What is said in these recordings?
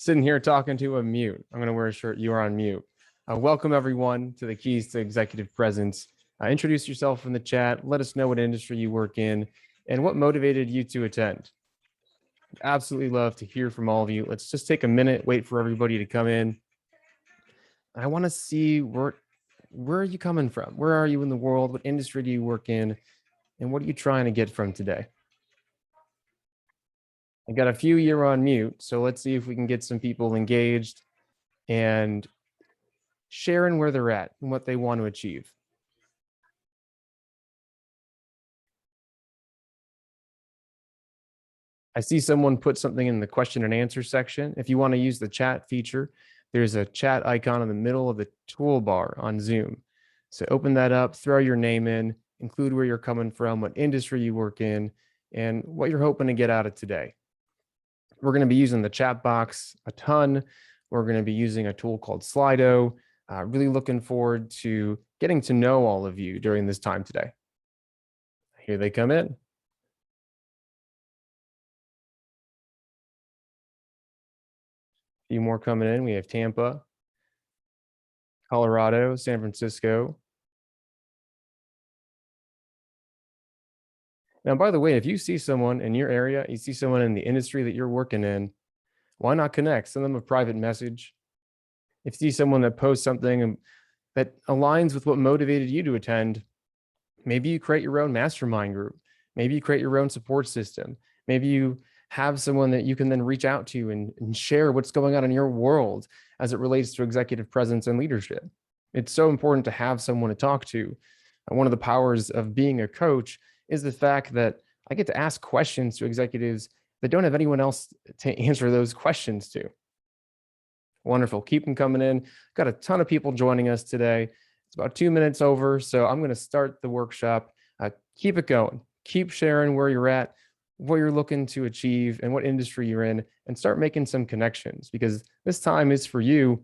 sitting here talking to a mute. I'm going to wear a shirt. You are on mute. Welcome, everyone, to the Keys to Executive Presence. Introduce yourself in the chat. Let us know what industry you work in and what motivated you to attend. Absolutely love to hear from all of you. Let's just take a minute, wait for everybody to come in. I want to see where are you coming from? Where are you in the world? What industry do you work in? And what are you trying to get from today? I got a few you're on mute, so let's see if we can get some people engaged and sharing where they're at and what they want to achieve. I see someone put something in the question and answer section. If you want to use the chat feature, there's a chat icon in the middle of the toolbar on Zoom. So open that up, throw your name in, include where you're coming from, what industry you work in, and what you're hoping to get out of today. We're going to be using the chat box a ton. We're going to be using a tool called Slido. Really looking forward to getting to know all of you during this time today. Here they come in. A few more coming in. We have Tampa, Colorado, San Francisco. Now, by the way, if you see someone in your area, you see someone in the industry that you're working in, why not connect? Send them a private message. If you see someone that posts something that aligns with what motivated you to attend, maybe you create your own mastermind group. Maybe you create your own support system. Maybe you have someone that you can then reach out to and share what's going on in your world as it relates to executive presence and leadership. It's so important to have someone to talk to. One of the powers of being a coach is the fact that I get to ask questions to executives that don't have anyone else to answer those questions to. Wonderful. Keep them coming in. Got a ton of people joining us today. It's about 2 minutes over, so I'm going to start the workshop. Keep it going. Keep sharing where you're at, what you're looking to achieve, and what industry you're in, and start making some connections, because this time is for you.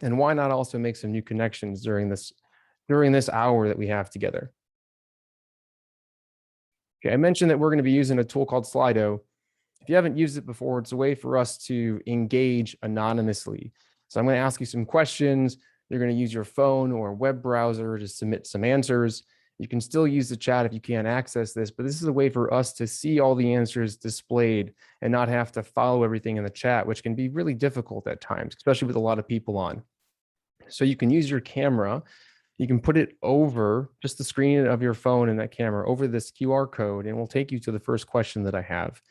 And why not also make some new connections during this hour that we have together? Okay, I mentioned that we're going to be using a tool called Slido. If you haven't used it before, it's a way for us to engage anonymously. So I'm going to ask you some questions. You're going to use your phone or web browser to submit some answers. You can still use the chat if you can't access this, but this is a way for us to see all the answers displayed and not have to follow everything in the chat, which can be really difficult at times, especially with a lot of people on. So you can use your camera. You can put it over just the screen of your phone and that camera over this QR code, and it will take you to the first question that I have.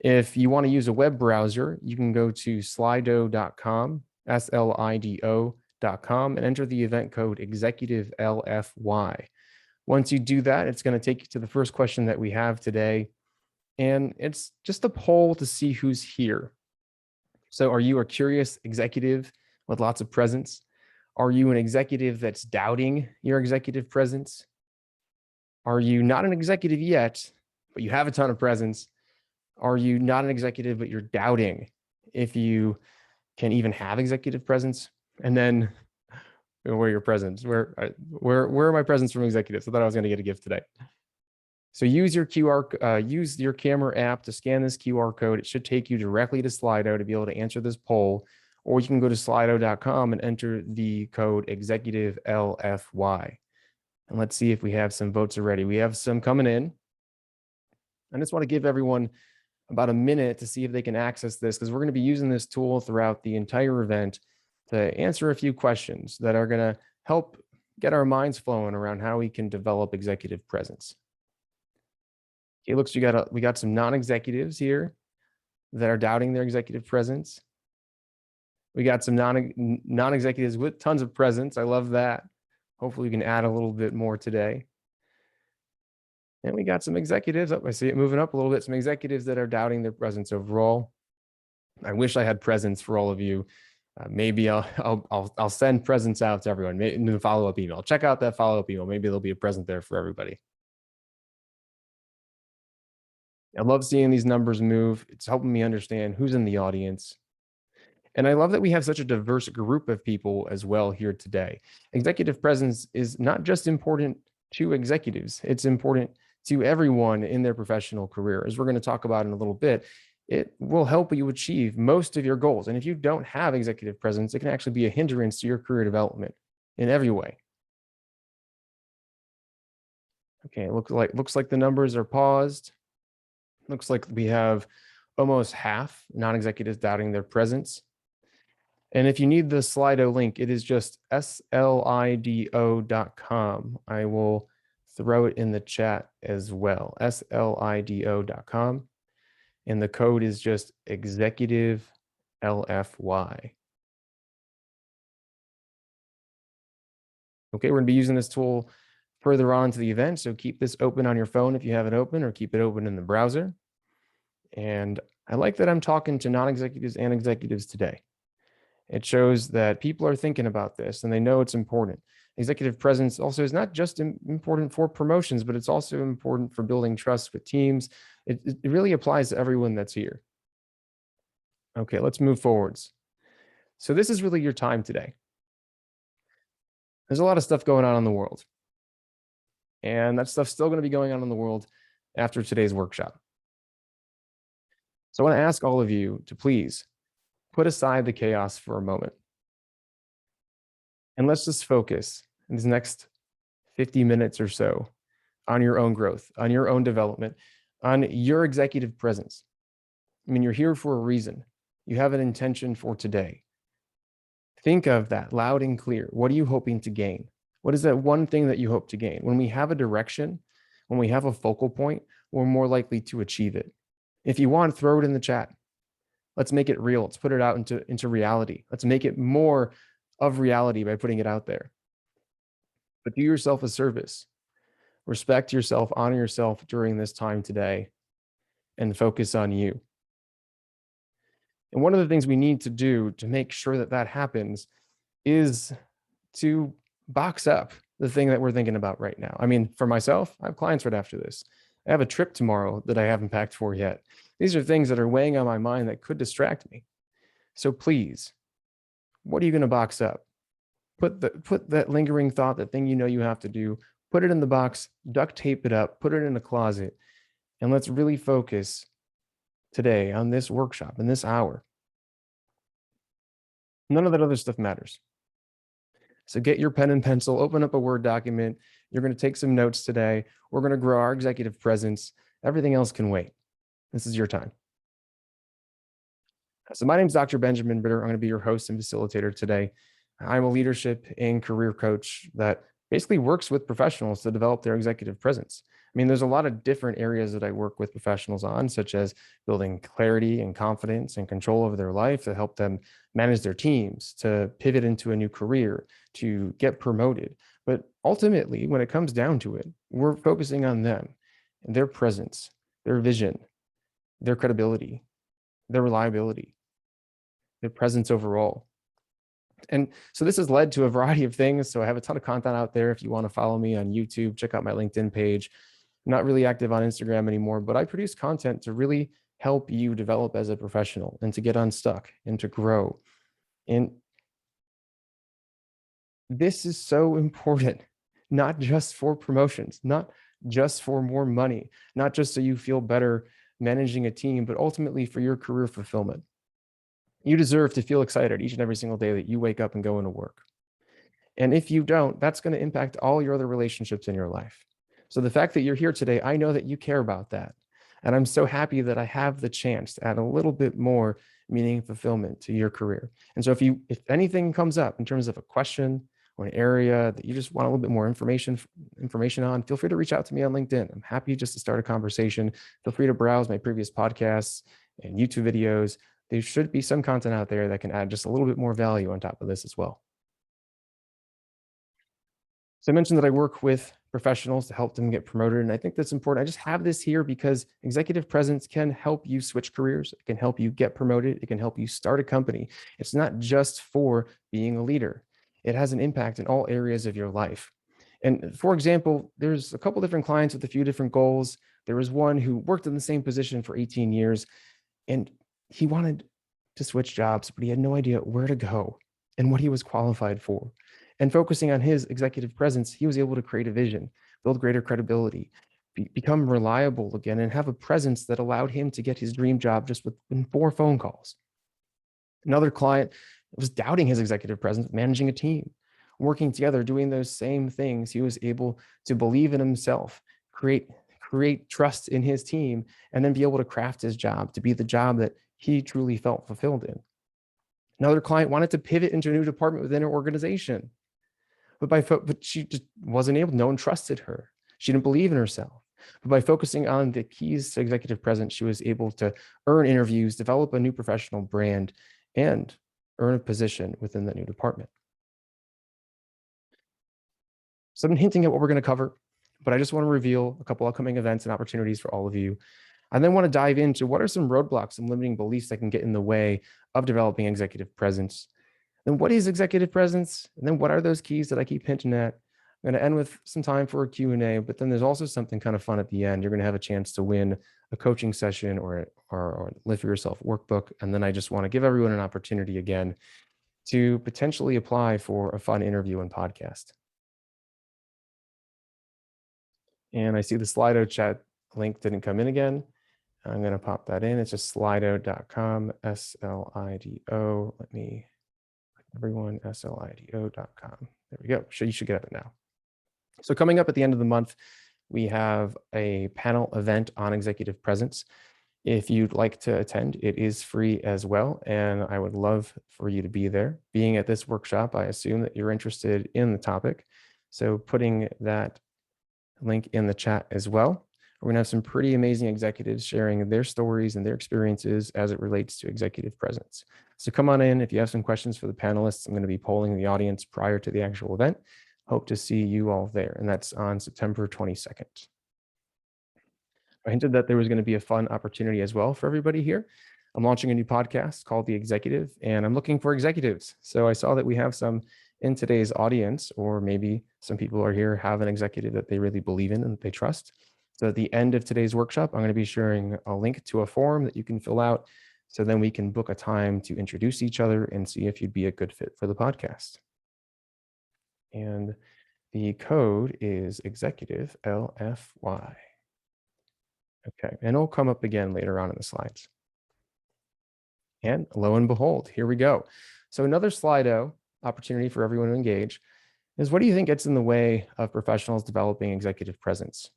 If you want to use a web browser, you can go to slido.com, SLIDO.com, and enter the event code executive LFY. Once you do that, it's going to take you to the first question that we have today. And it's just a poll to see who's here. So are you a curious executive with lots of presence? Are you an executive that's doubting your executive presence? Are you not an executive yet, but you have a ton of presence? Are you not an executive, but you're doubting if you can even have executive presence? And then where are your presence? Where are my presents from executives? I thought I was going to get a gift today. So use your use your camera app to scan this QR code. It should take you directly to Slido to be able to answer this poll. Or you can go to slido.com and enter the code executive LFY. And let's see if we have some votes already. We have some coming in. I just want to give everyone about a minute to see if they can access this, because we're going to be using this tool throughout the entire event to answer a few questions that are going to help get our minds flowing around how we can develop executive presence. Okay, looks we got some non-executives here that are doubting their executive presence. We got some non-executives with tons of presence. I love that. Hopefully we can add a little bit more today. And we got some executives up. I see it moving up a little bit. Some executives that are doubting their presence overall. I wish I had presents for all of you. Maybe I'll send presents out to everyone in the follow-up email. Check out that follow-up email. Maybe there'll be a present there for everybody. I love seeing these numbers move. It's helping me understand who's in the audience. And I love that we have such a diverse group of people as well here today. Executive presence is not just important to executives. It's important to everyone in their professional career. As we're going to talk about in a little bit, it will help you achieve most of your goals. And if you don't have executive presence, it can actually be a hindrance to your career development in every way. Okay, it looks like the numbers are paused. Looks like we have almost half non-executives doubting their presence. And if you need the Slido link, it is just slido.com. I will throw it in the chat as well, slido.com. And the code is just executive LFY. Okay, we're going to be using this tool further on to the event. So keep this open on your phone if you have it open, or keep it open in the browser. And I like that I'm talking to non-executives and executives today. It shows that people are thinking about this and they know it's important. Executive presence also is not just important for promotions, but it's also important for building trust with teams. It really applies to everyone that's here. Okay, let's move forwards. So this is really your time today. There's a lot of stuff going on in the world. And that stuff's still going to be going on in the world after today's workshop. So I want to ask all of you to please put aside the chaos for a moment. And let's just focus in these next 50 minutes or so on your own growth, on your own development, on your executive presence. I mean, you're here for a reason. You have an intention for today. Think of that loud and clear. What are you hoping to gain? What is that one thing that you hope to gain? When we have a direction, when we have a focal point, we're more likely to achieve it. If you want, throw it in the chat. Let's make it real. Let's put it out into reality. Let's make it more of reality by putting it out there. But do yourself a service. Respect yourself, honor yourself during this time today, and focus on you. And one of the things we need to do to make sure that that happens is to box up the thing that we're thinking about right now. I mean, for myself, I have clients right after this. I have a trip tomorrow that I haven't packed for yet. These are things that are weighing on my mind that could distract me. So please, what are you going to box up? Put that lingering thought, that thing you know you have to do, put it in the box, duct tape it up, put it in a closet, and let's really focus today on this workshop in this hour. None of that other stuff matters. So get your pen and pencil, open up a Word document. You're going to take some notes today. We're going to grow our executive presence. Everything else can wait. This is your time. So my name is Dr. Benjamin Ritter. I'm going to be your host and facilitator today. I'm a leadership and career coach that basically works with professionals to develop their executive presence. I mean, there's a lot of different areas that I work with professionals on, such as building clarity and confidence and control over their life to help them manage their teams, to pivot into a new career, to get promoted. But ultimately, when it comes down to it, we're focusing on them and their presence, their vision, their credibility, their reliability, their presence overall. And so this has led to a variety of things. So I have a ton of content out there. If you want to follow me on YouTube, check out my LinkedIn page. I'm not really active on Instagram anymore, but I produce content to really help you develop as a professional and to get unstuck and to grow. And this is so important, not just for promotions, not just for more money, not just so you feel better managing a team, but ultimately for your career fulfillment. You deserve to feel excited each and every single day that you wake up and go into work. And if you don't, that's going to impact all your other relationships in your life. So the fact that you're here today, I know that you care about that. And I'm so happy that I have the chance to add a little bit more meaning and fulfillment to your career. And so if anything comes up in terms of a question or an area that you just want a little bit more information on, feel free to reach out to me on LinkedIn. I'm happy just to start a conversation. Feel free to browse my previous podcasts and YouTube videos. There should be some content out there that can add just a little bit more value on top of this as well. So I mentioned that I work with professionals to help them get promoted. And I think that's important. I just have this here because executive presence can help you switch careers. It can help you get promoted. It can help you start a company. It's not just for being a leader. It has an impact in all areas of your life. And for example, there's a couple different clients with a few different goals. There was one who worked in the same position for 18 years, and he wanted to switch jobs, but he had no idea where to go and what he was qualified for. And focusing on his executive presence, he was able to create a vision, build greater credibility, become reliable again, and have a presence that allowed him to get his dream job just within 4 phone calls. Another client was doubting his executive presence, managing a team, working together, doing those same things. He was able to believe in himself, create trust in his team, and then be able to craft his job to be the job that he truly felt fulfilled in. Another client wanted to pivot into a new department within her organization, but she just wasn't able. No one trusted her. She didn't believe in herself. But by focusing on the keys to executive presence, she was able to earn interviews, develop a new professional brand, and earn a position within that new department. So I've been hinting at what we're going to cover, but I just want to reveal a couple upcoming events and opportunities for all of you. I then want to dive into what are some roadblocks and limiting beliefs that can get in the way of developing executive presence. Then what is executive presence? And then what are those keys that I keep hinting at? I'm going to end with some time for a Q&A, but then there's also something kind of fun at the end. You're going to have a chance to win a coaching session or Live for Yourself workbook. And then I just want to give everyone an opportunity again to potentially apply for a fun interview and podcast. And I see the Slido chat link didn't come in again. I'm going to pop that in. It's just slido.com, SLIDO. Let me, everyone, SLIDO.com. There we go. You should get it now. So coming up at the end of the month, we have a panel event on executive presence. If you'd like to attend, it is free as well. And I would love for you to be there. Being at this workshop, I assume that you're interested in the topic. So putting that link in the chat as well. We're going to have some pretty amazing executives sharing their stories and their experiences as it relates to executive presence. So come on in. If you have some questions for the panelists, I'm going to be polling the audience prior to the actual event. Hope to see you all there. And that's on September 22nd. I hinted that there was going to be a fun opportunity as well for everybody here. I'm launching a new podcast called The Executive, and I'm looking for executives. So I saw that we have some in today's audience, or maybe some people are here have an executive that they really believe in and that they trust. So at the end of today's workshop, I'm going to be sharing a link to a form that you can fill out. So then we can book a time to introduce each other and see if you'd be a good fit for the podcast. And the code is executive LFY. Okay, and it'll come up again later on in the slides. And lo and behold, here we go. So another Slido opportunity for everyone to engage is, what do you think gets in the way of professionals developing executive presence?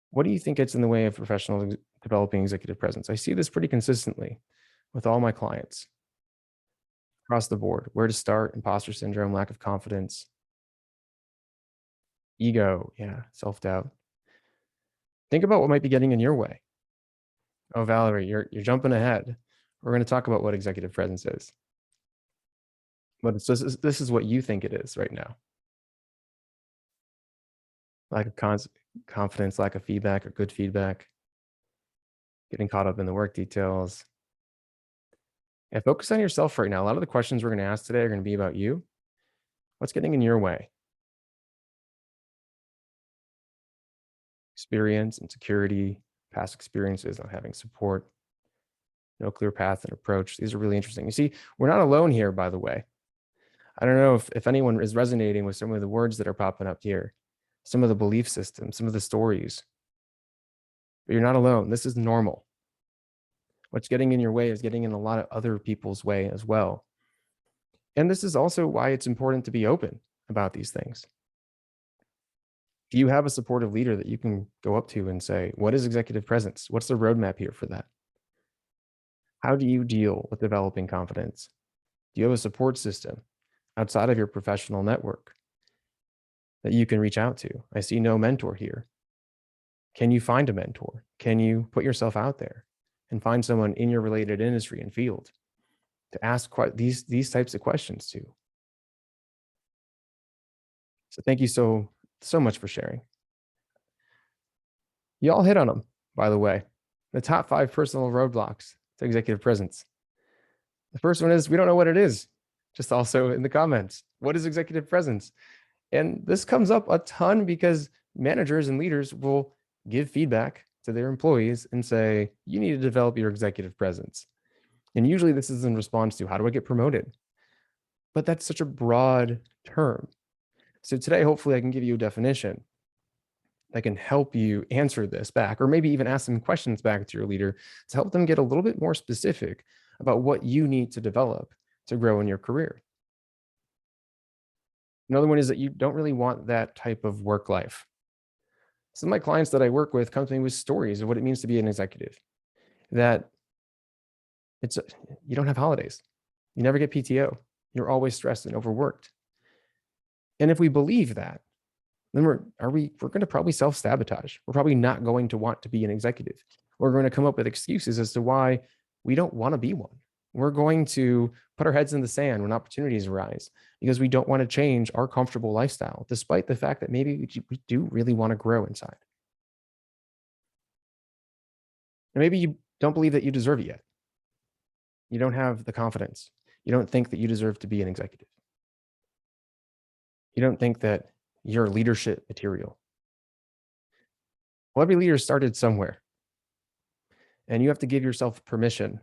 What do you think gets in the way of professionals developing executive presence? I see this pretty consistently with all my clients across the board. Where to start: imposter syndrome, lack of confidence, ego, self-doubt. Think about what might be getting in your way. Oh, Valerie, you're jumping ahead. We're going to talk about what executive presence is. But this is what you think it is right now. Lack of confidence, lack of feedback or good feedback, getting caught up in the work details. Yeah, focus on yourself right now. A lot of the questions we're going to ask today are going to be about you. What's getting in your way? Experience, insecurity, past experiences, not having support, no clear path and approach. These are really interesting. You see, we're not alone here, by the way. I don't know if anyone is resonating with some of the words that are popping up here, some of the belief systems, some of the stories. But you're not alone. This is normal. What's getting in your way is getting in a lot of other people's way as well. And this is also why it's important to be open about these things. Do you have a supportive leader that you can go up to and say, what is executive presence? What's the roadmap here for that? How do you deal with developing confidence? Do you have a support system outside of your professional network that you can reach out to? I see no mentor here. Can you find a mentor? Can you put yourself out there and find someone in your related industry and field to ask these types of questions to? So thank you so much for sharing. You all hit on them, by the way. The top 5 personal roadblocks to executive presence. The first one is, we don't know what it is. Just also in the comments, what is executive presence? And this comes up a ton because managers and leaders will give feedback to their employees and say, you need to develop your executive presence. And usually this is in response to, how do I get promoted? But that's such a broad term. So today, hopefully I can give you a definition that can help you answer this back, or maybe even ask some questions back to your leader to help them get a little bit more specific about what you need to develop to grow in your career. Another one is that you don't really want that type of work life. Some of my clients that I work with come to me with stories of what it means to be an executive, that it's you don't have holidays. You never get PTO. You're always stressed and overworked. And if we believe that, then we're going to probably self-sabotage. We're probably not going to want to be an executive. We're going to come up with excuses as to why we don't want to be one. We're going to put our heads in the sand when opportunities arise because we don't want to change our comfortable lifestyle, despite the fact that maybe we do really want to grow inside. And maybe you don't believe that you deserve it yet. You don't have the confidence. You don't think that you deserve to be an executive. You don't think that you're leadership material. Well, every leader started somewhere. And you have to give yourself permission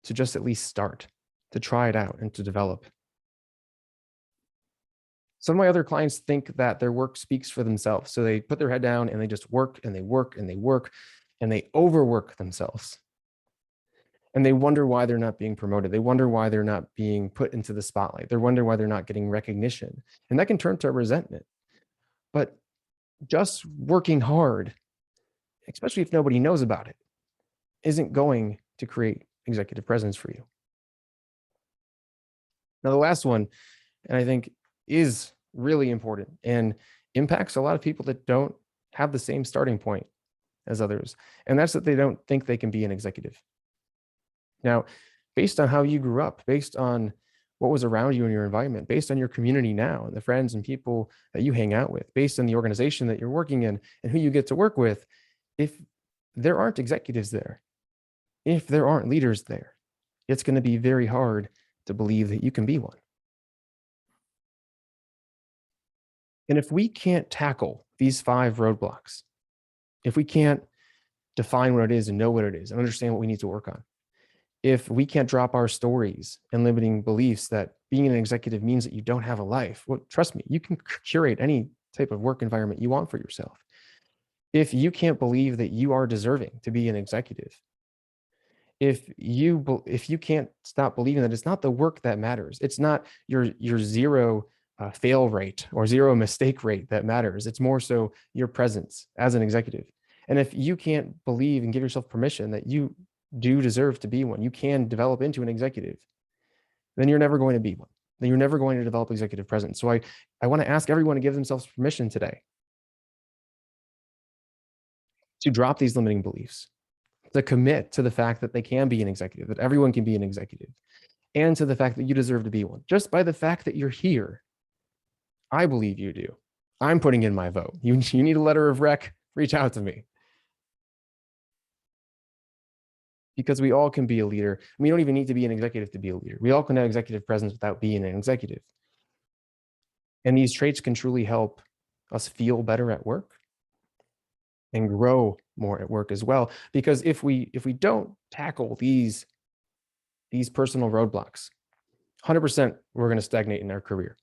to just at least start, to try it out and to develop. Some of my other clients think that their work speaks for themselves. So they put their head down and they just work and they work and they work and they overwork themselves. And they wonder why they're not being promoted. They wonder why they're not being put into the spotlight. They wonder why they're not getting recognition. And that can turn to resentment. But just working hard, especially if nobody knows about it, isn't going to create executive presence for you. Now, the last one, and I think is really important and impacts a lot of people that don't have the same starting point as others, and that's that they don't think they can be an executive. Now, based on how you grew up, based on what was around you in your environment, based on your community now and the friends and people that you hang out with, based on the organization that you're working in and who you get to work with, if there aren't executives there, if there aren't leaders there, it's going to be very hard to believe that you can be one. And if we can't tackle these 5 roadblocks, if we can't define what it is and know what it is and understand what we need to work on, if we can't drop our stories and limiting beliefs that being an executive means that you don't have a life, well, trust me, you can curate any type of work environment you want for yourself. If you can't believe that you are deserving to be an executive, if you can't stop believing that it's not the work that matters, it's not your zero fail rate or zero mistake rate that matters, it's more so your presence as an executive. And if you can't believe and give yourself permission that you do deserve to be one, you can develop into an executive, then you're never going to be one. Then you're never going to develop executive presence. So I want to ask everyone to give themselves permission today to drop these limiting beliefs, to commit to the fact that they can be an executive, that everyone can be an executive, and to the fact that you deserve to be one. Just by the fact that you're here, I believe you do. I'm putting in my vote. You need a letter of rec, reach out to me. Because we all can be a leader. We don't even need to be an executive to be a leader. We all can have executive presence without being an executive. And these traits can truly help us feel better at work and grow more at work as well. Because if we don't tackle these personal roadblocks, 100% we're going to stagnate in our career.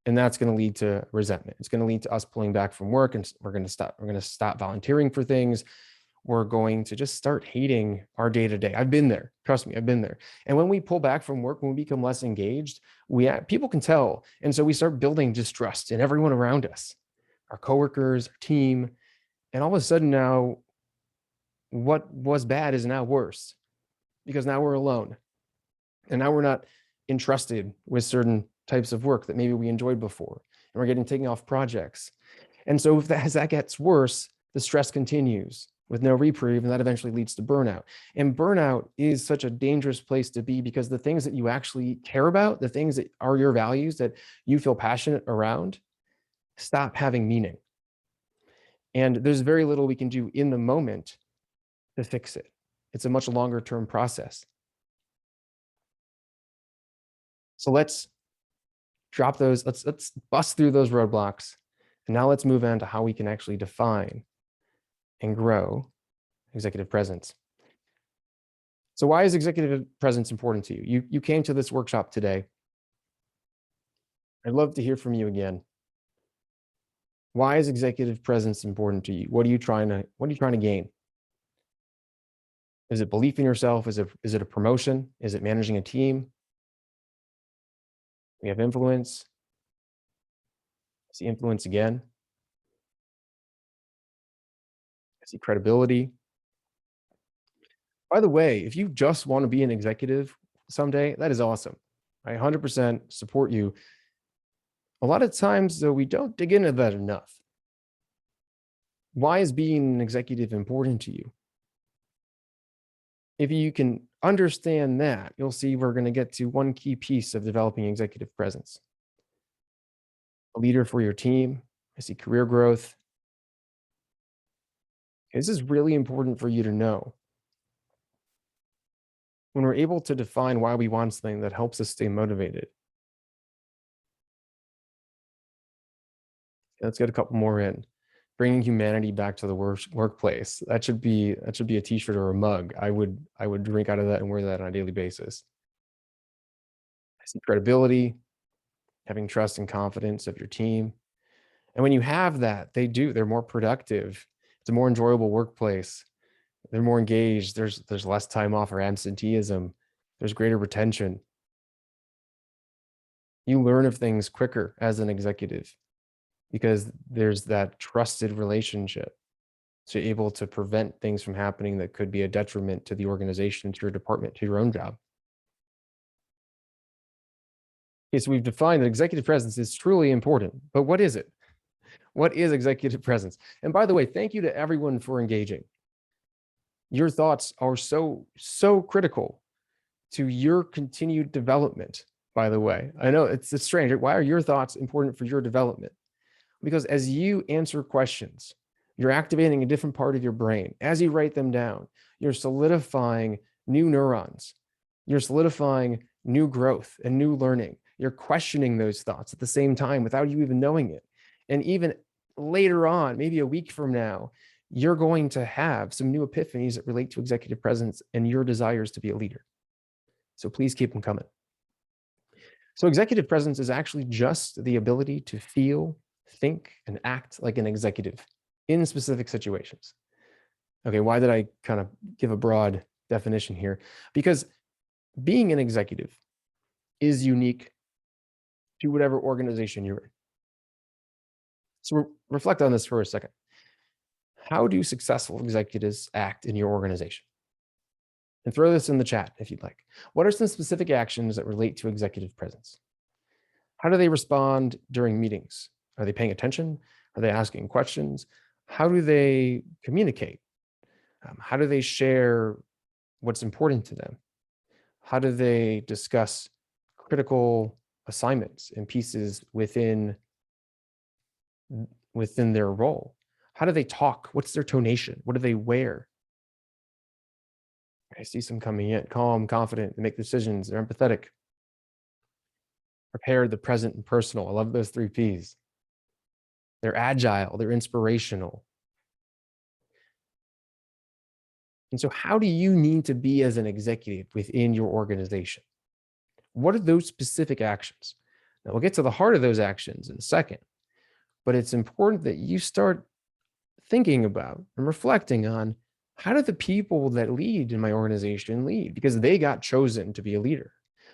And that's going to lead to resentment. It's going to lead to us pulling back from work, and we're going to stop volunteering for things. We're going to just start hating our day-to-day. I've been there. Trust me, I've been there. And when we pull back from work, when we become less engaged, people can tell. And so we start building distrust in everyone around us, our coworkers, our team. And all of a sudden now, what was bad is now worse because now we're alone. And now we're not entrusted with certain types of work that maybe we enjoyed before. And we're getting taken off projects. And so as that gets worse, the stress continues with no reprieve, and that eventually leads to burnout. And burnout is such a dangerous place to be because the things that you actually care about, the things that are your values that you feel passionate around, stop having meaning. And there's very little we can do in the moment to fix it. It's a much longer term process. So let's drop those, let's bust through those roadblocks. And now let's move on to how we can actually define and grow executive presence. So why is executive presence important to you? You came to this workshop today. I'd love to hear from you again. Why is executive presence important to you? What are you trying to gain? Is it belief in yourself? Is it a promotion? Is it managing a team? We have influence. I see influence again. I see credibility. By the way, if you just want to be an executive someday, that is awesome. I 100% support you. A lot of times, though, we don't dig into that enough. Why is being an executive important to you? If you can understand that, you'll see we're going to get to one key piece of developing executive presence. A leader for your team. I see career growth. This is really important for you to know. When we're able to define why we want something, that helps us stay motivated. Let's get a couple more in. Bringing humanity back to the workplace. That should be a t-shirt or a mug. I would drink out of that and wear that on a daily basis. I see credibility, having trust and confidence of your team. And when you have that, they're more productive. It's a more enjoyable workplace. They're more engaged. There's less time off or absenteeism. There's greater retention. You learn of things quicker as an executive because there's that trusted relationship. So you're able to prevent things from happening that could be a detriment to the organization, to your department, to your own job. Okay, so we've defined that executive presence is truly important, but what is it? What is executive presence? And by the way, thank you to everyone for engaging. Your thoughts are so critical to your continued development, by the way. I know it's strange. Why are your thoughts important for your development? Because as you answer questions, you're activating a different part of your brain. As you write them down, you're solidifying new neurons. You're solidifying new growth and new learning. You're questioning those thoughts at the same time without you even knowing it. And even later on, maybe a week from now, you're going to have some new epiphanies that relate to executive presence and your desires to be a leader. So please keep them coming. So executive presence is actually just the ability to feel, think, and act like an executive in specific situations. Okay, why did I kind of give a broad definition here? Because being an executive is unique to whatever organization you're in. So reflect on this for a second. How do successful executives act in your organization? And throw this in the chat if you'd like. What are some specific actions that relate to executive presence? How do they respond during meetings? Are they paying attention? Are they asking questions? How do they communicate? How do they share what's important to them? How do they discuss critical assignments and pieces within their role? How do they talk? What's their tonation? What do they wear? I see some coming in. Calm, confident, they make decisions, they're empathetic. Prepared, the present, and personal. I love those 3 Ps. They're agile, they're inspirational. And so how do you need to be as an executive within your organization? What are those specific actions? Now we'll get to the heart of those actions in a second, but it's important that you start thinking about and reflecting on, how do the people that lead in my organization lead? Because they got chosen to be a leader.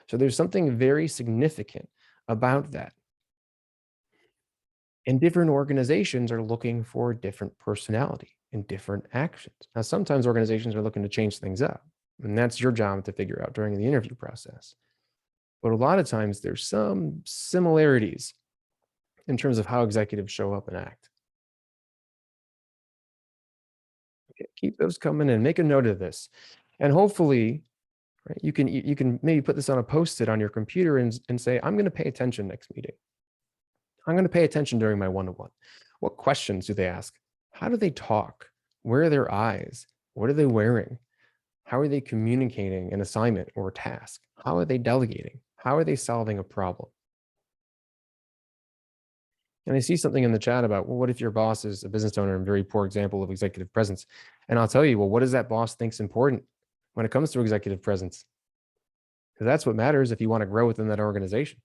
So there's something very significant about that. And different organizations are looking for different personality and different actions. Now, sometimes organizations are looking to change things up, and that's your job to figure out during the interview process. But a lot of times there's some similarities in terms of how executives show up and act. Okay, keep those coming in, make a note of this. And hopefully, right, you can maybe put this on a Post-it on your computer and say, I'm going to pay attention next meeting. I'm going to pay attention during my one-to-one. What questions do they ask? How do they talk? Where are their eyes? What are they wearing? How are they communicating an assignment or a task? How are they delegating? How are they solving a problem? And I see something in the chat about, well, what if your boss is a business owner and very poor example of executive presence? And I'll tell you, well, what does that boss think's important when it comes to executive presence? Because that's what matters if you want to grow within that organization.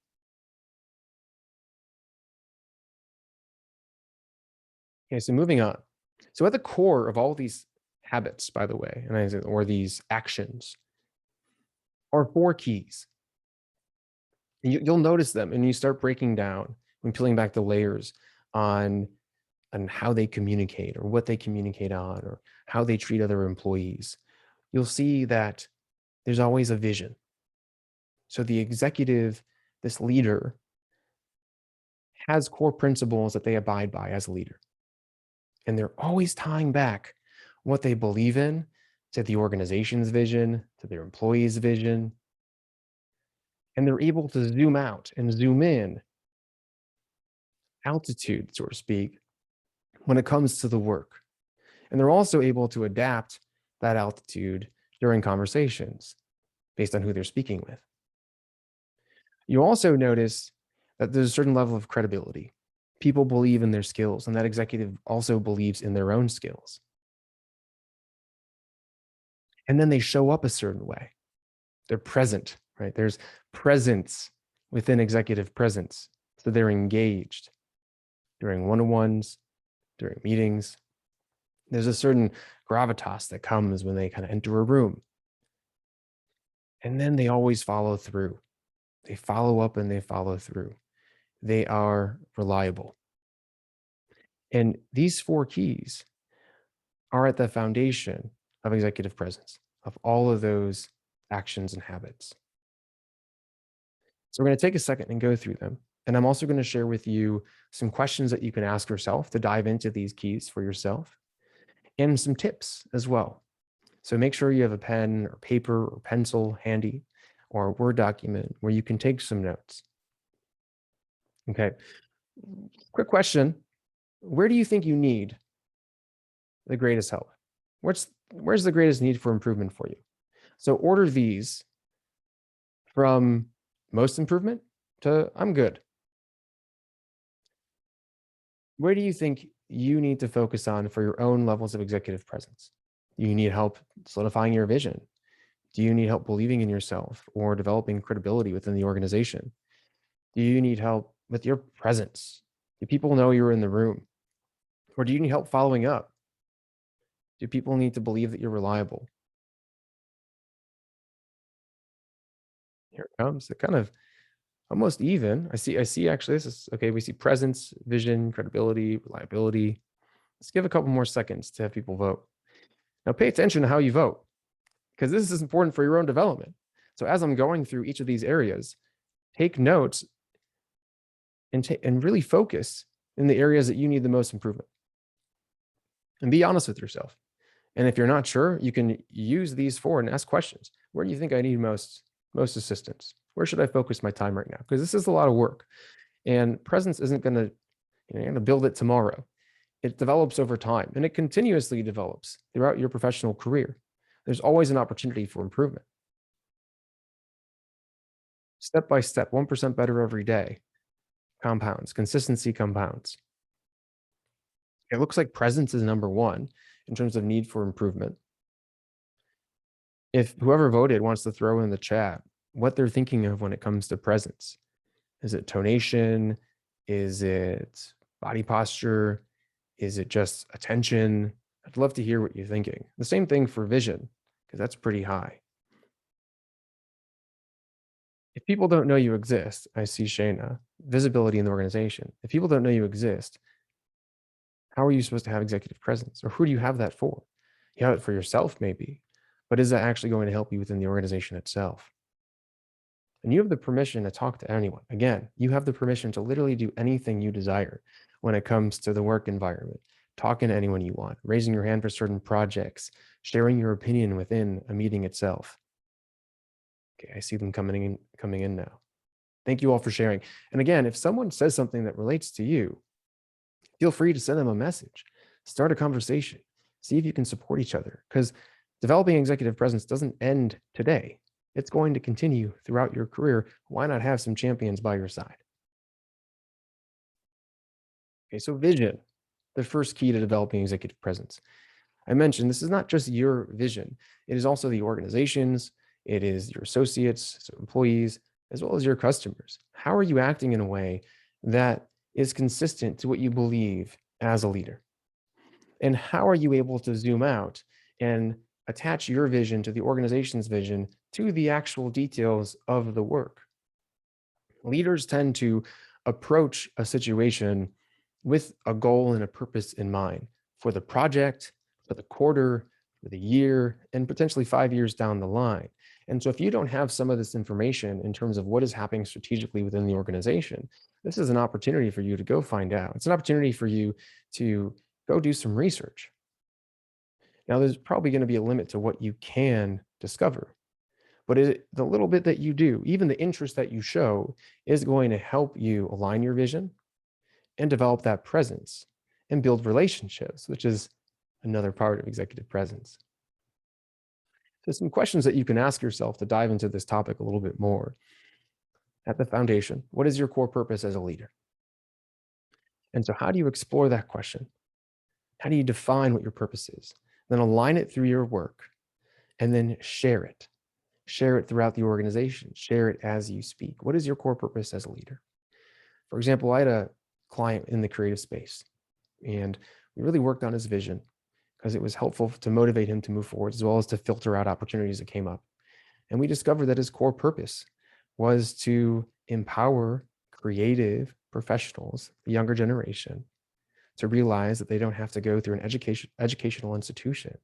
Okay, so moving on. So at the core of all these habits, by the way, or these actions, are four keys. And you'll notice them, and you start breaking down when peeling back the layers on how they communicate, or what they communicate on, or how they treat other employees. You'll see that there's always a vision. So the executive, this leader, has core principles that they abide by as a leader. And they're always tying back what they believe in to the organization's vision, to their employees' vision. And they're able to zoom out and zoom in, altitude, so to speak, when it comes to the work. And they're also able to adapt that altitude during conversations based on who they're speaking with. You also notice that there's a certain level of credibility. People believe in their skills, and that executive also believes in their own skills. And then they show up a certain way. They're present, right? There's presence within executive presence. So they're engaged during one-on-ones, during meetings. There's a certain gravitas that comes when they kind of enter a room. And then they always follow through. They follow up and they follow through. They are reliable. And these four keys are at the foundation of executive presence, of all of those actions and habits. So we're going to take a second and go through them. And I'm also going to share with you some questions that you can ask yourself to dive into these keys for yourself, and some tips as well. So make sure you have a pen or paper or pencil handy, or a Word document where you can take some notes. Okay. Quick question. Where do you think you need the greatest help? Where's the greatest need for improvement for you? So order these from most improvement to I'm good. Where do you think you need to focus on for your own levels of executive presence? Do you need help solidifying your vision? Do you need help believing in yourself or developing credibility within the organization? Do you need help with your presence? Do people know you're in the room? Or do you need help following up? Do people need to believe that you're reliable? Here it comes. It kind of almost even. I see actually this is okay. We see presence, vision, credibility, reliability. Let's give a couple more seconds to have people vote. Now pay attention to how you vote, because this is important for your own development. So as I'm going through each of these areas, take notes and really focus in the areas that you need the most improvement. And be honest with yourself. And if you're not sure, you can use these four and ask questions. Where do you think I need most assistance? Where should I focus my time right now? Because this is a lot of work. And presence isn't going to, you're going to build it tomorrow. It develops over time, and it continuously develops throughout your professional career. There's always an opportunity for improvement. Step by step, 1% better every day compounds, consistency compounds. It looks like presence is number one in terms of need for improvement. If whoever voted wants to throw in the chat what they're thinking of when it comes to presence. Is it tonation? Is it body posture? Is it just attention? I'd love to hear what you're thinking. The same thing for vision, because that's pretty high. If people don't know you exist, I see Shayna, visibility in the organization. If people don't know you exist, how are you supposed to have executive presence? Or who do you have that for? You have it for yourself, maybe, but is that actually going to help you within the organization itself? And you have the permission to talk to anyone. Again, you have the permission to literally do anything you desire when it comes to the work environment, talking to anyone you want, raising your hand for certain projects, sharing your opinion within a meeting itself. Okay, I see them coming in now. Thank you all for sharing. And again, if someone says something that relates to you, feel free to send them a message, start a conversation, see if you can support each other, because developing executive presence doesn't end today. It's going to continue throughout your career. Why not have some champions by your side? Okay, so vision, the first key to developing executive presence. I mentioned this is not just your vision. It is also the organization's, it is your associates, so employees, as well as your customers. How are you acting in a way that is consistent to what you believe as a leader? And how are you able to zoom out and attach your vision to the organization's vision to the actual details of the work? Leaders tend to approach a situation with a goal and a purpose in mind for the project, for the quarter, for the year, and potentially 5 years down the line. And so, if you don't have some of this information in terms of what is happening strategically within the organization, this is an opportunity for you to go find out. It's an opportunity for you to go do some research. Now, there's probably going to be a limit to what you can discover, but the little bit that you do, even the interest that you show, is going to help you align your vision and develop that presence and build relationships, which is another part of executive presence. So, some questions that you can ask yourself to dive into this topic a little bit more. At the foundation, what is your core purpose as a leader? And so, how do you explore that question? How do you define what your purpose is? Then align it through your work and then share it. Share it throughout the organization. Share it as you speak. What is your core purpose as a leader? For example, I had a client in the creative space, and we really worked on his vision because it was helpful to motivate him to move forward as well as to filter out opportunities that came up. And we discovered that his core purpose was to empower creative professionals, the younger generation, to realize that they don't have to go through an educational institution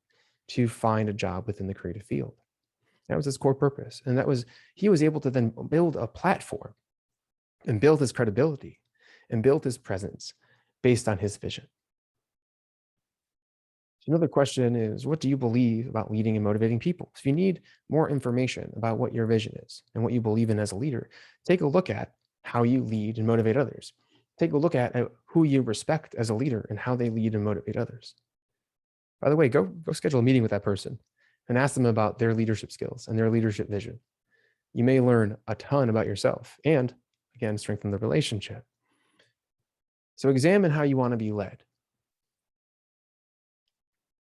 to find a job within the creative field. That was his core purpose. And he was able to then build a platform and build his credibility and build his presence based on his vision. Another question is, what do you believe about leading and motivating people? If you need more information about what your vision is and what you believe in as a leader, take a look at how you lead and motivate others. Take a look at who you respect as a leader and how they lead and motivate others. By the way, go schedule a meeting with that person and ask them about their leadership skills and their leadership vision. You may learn a ton about yourself and, again, strengthen the relationship. So examine how you want to be led.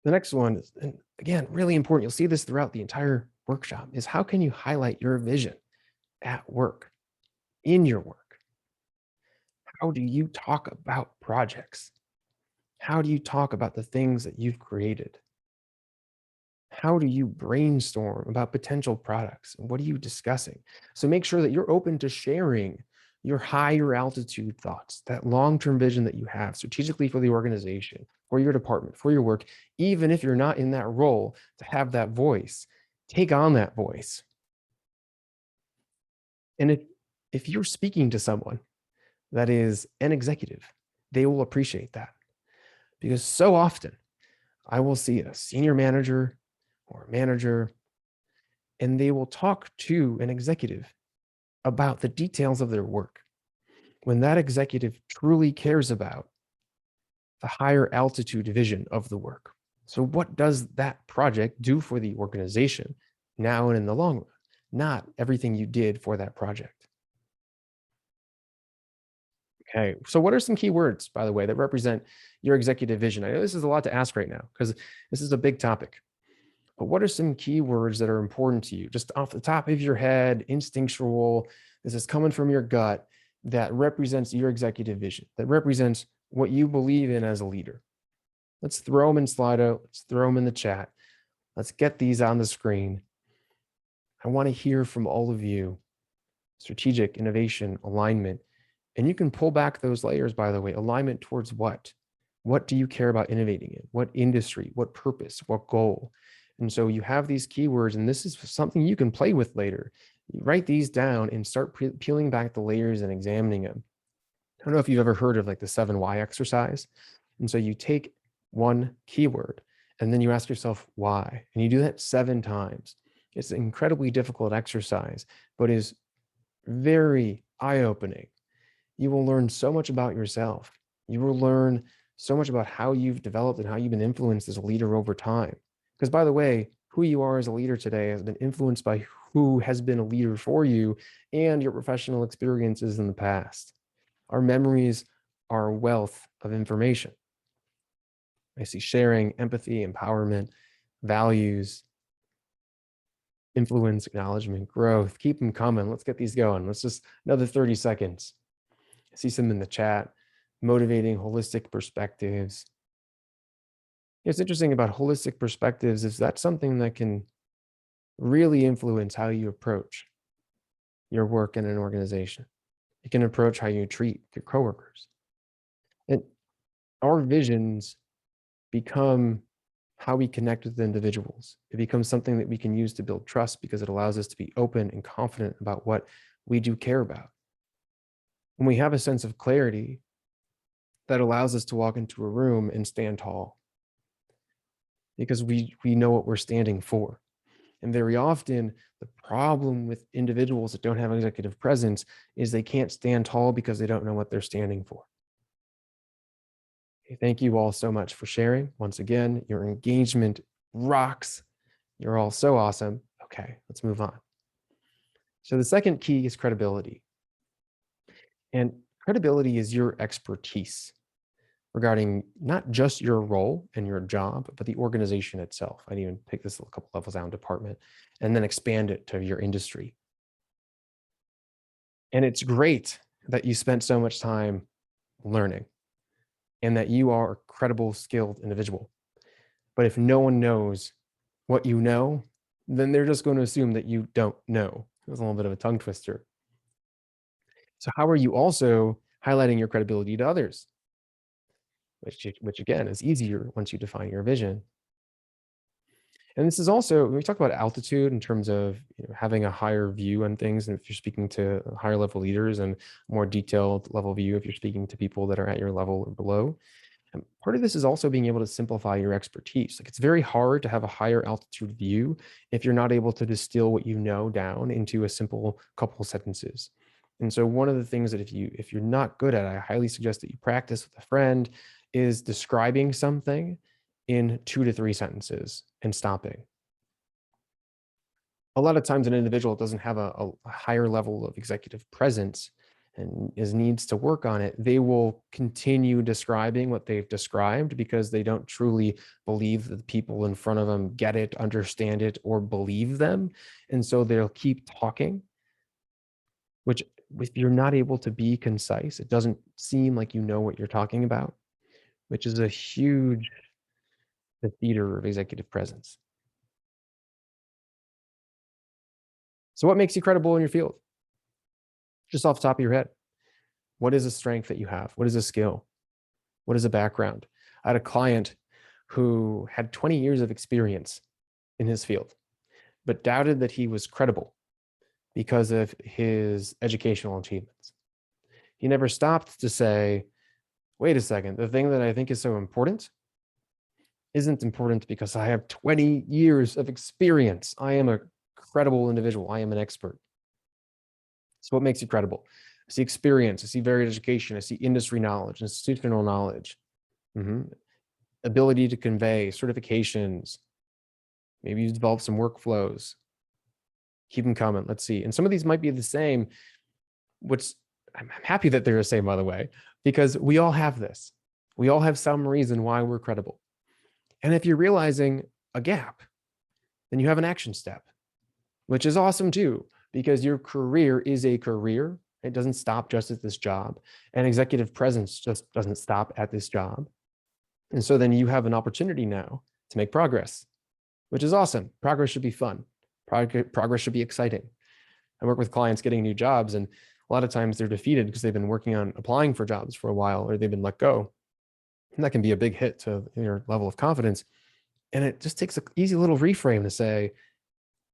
The next one is, and again, really important, you'll see this throughout the entire workshop, is how can you highlight your vision at work, in your work? How do you talk about projects? How do you talk about the things that you've created? How do you brainstorm about potential products? What are you discussing? So make sure that you're open to sharing your higher altitude thoughts, that long-term vision that you have strategically for the organization, for your department, for your work, even if you're not in that role, to have that voice. Take on that voice. And if you're speaking to someone that is an executive, they will appreciate that. Because so often I will see a senior manager or a manager, and they will talk to an executive about the details of their work. When that executive truly cares about the higher altitude vision of the work. So what does that project do for the organization now and in the long run? Not everything you did for that project. Okay, so what are some key words, by the way, that represent your executive vision? I know this is a lot to ask right now because this is a big topic. But what are some key words that are important to you, just off the top of your head, instinctual, this is coming from your gut, that represents your executive vision, that represents what you believe in as a leader? Let's throw them in Slido. Let's throw them in the chat. Let's get these on the screen. I want to hear from all of you. Strategic, innovation, alignment. And you can pull back those layers, by the way. Alignment towards what? What do you care about innovating in? What industry? What purpose? What goal? And so you have these keywords, and this is something you can play with later. You write these down and start peeling back the layers and examining them. I don't know if you've ever heard of like the 7 why exercise. And so you take one keyword and then you ask yourself why, and you do that 7 times. It's an incredibly difficult exercise, but is very eye-opening. You will learn so much about yourself. You will learn so much about how you've developed and how you've been influenced as a leader over time. Because by the way, who you are as a leader today has been influenced by who has been a leader for you and your professional experiences in the past. Our memories are a wealth of information. I see sharing, empathy, empowerment, values, influence, acknowledgement, growth. Keep them coming. Let's get these going. Let's just another 30 seconds. I see some in the chat. Motivating, holistic perspectives. It's interesting about holistic perspectives is that something that can really influence how you approach your work in an organization. It can approach how you treat your coworkers. And our visions become how we connect with individuals. It becomes something that we can use to build trust because it allows us to be open and confident about what we do care about. When we have a sense of clarity, that allows us to walk into a room and stand tall because we know what we're standing for. And very often, the problem with individuals that don't have executive presence is they can't stand tall because they don't know what they're standing for. Okay, thank you all so much for sharing. Once again, your engagement rocks. You're all so awesome. Okay, let's move on. So the second key is credibility. And credibility is your expertise regarding not just your role and your job, but the organization itself. I'd even pick this a couple levels down, department, and then expand it to your industry. And it's great that you spent so much time learning and that you are a credible, skilled individual. But if no one knows what you know, then they're just going to assume that you don't know. It was a little bit of a tongue twister. So how are you also highlighting your credibility to others? Which again is easier once you define your vision. And this is also, when we talk about altitude in terms of having a higher view on things, and if you're speaking to higher level leaders, and more detailed level view if you're speaking to people that are at your level or below. And part of this is also being able to simplify your expertise. Like it's very hard to have a higher altitude view if you're not able to distill what you know down into a simple couple sentences. And so one of the things that if you're not good at, I highly suggest that you practice with a friend is describing something in 2 to 3 sentences and stopping. A lot of times an individual doesn't have a higher level of executive presence and needs to work on it, they will continue describing what they've described because they don't truly believe that the people in front of them get it, understand it, or believe them. And so they'll keep talking, which if you're not able to be concise, it doesn't seem like you know what you're talking about, which is a huge defeater of executive presence. So what makes you credible in your field? Just off the top of your head, what is a strength that you have? What is a skill? What is a background? I had a client who had 20 years of experience in his field, but doubted that he was credible because of his educational achievements. He never stopped to say, wait a second, the thing that I think is so important isn't important because I have 20 years of experience. I am a credible individual. I am an expert. So what makes you credible? I see experience. I see varied education. I see industry knowledge, institutional knowledge, ability to convey, certifications. Maybe you develop some workflows. Keep them coming. Let's see. And some of these might be the same, which I'm happy that they're the same, by the way, because we all have this. We all have some reason why we're credible. And if you're realizing a gap, then you have an action step, which is awesome too, because your career is a career. It doesn't stop just at this job. And executive presence just doesn't stop at this job. And so then you have an opportunity now to make progress, which is awesome. Progress should be fun. Progress should be exciting. I work with clients getting new jobs, and a lot of times they're defeated because they've been working on applying for jobs for a while, or they've been let go. And that can be a big hit to your level of confidence. And it just takes an easy little reframe to say,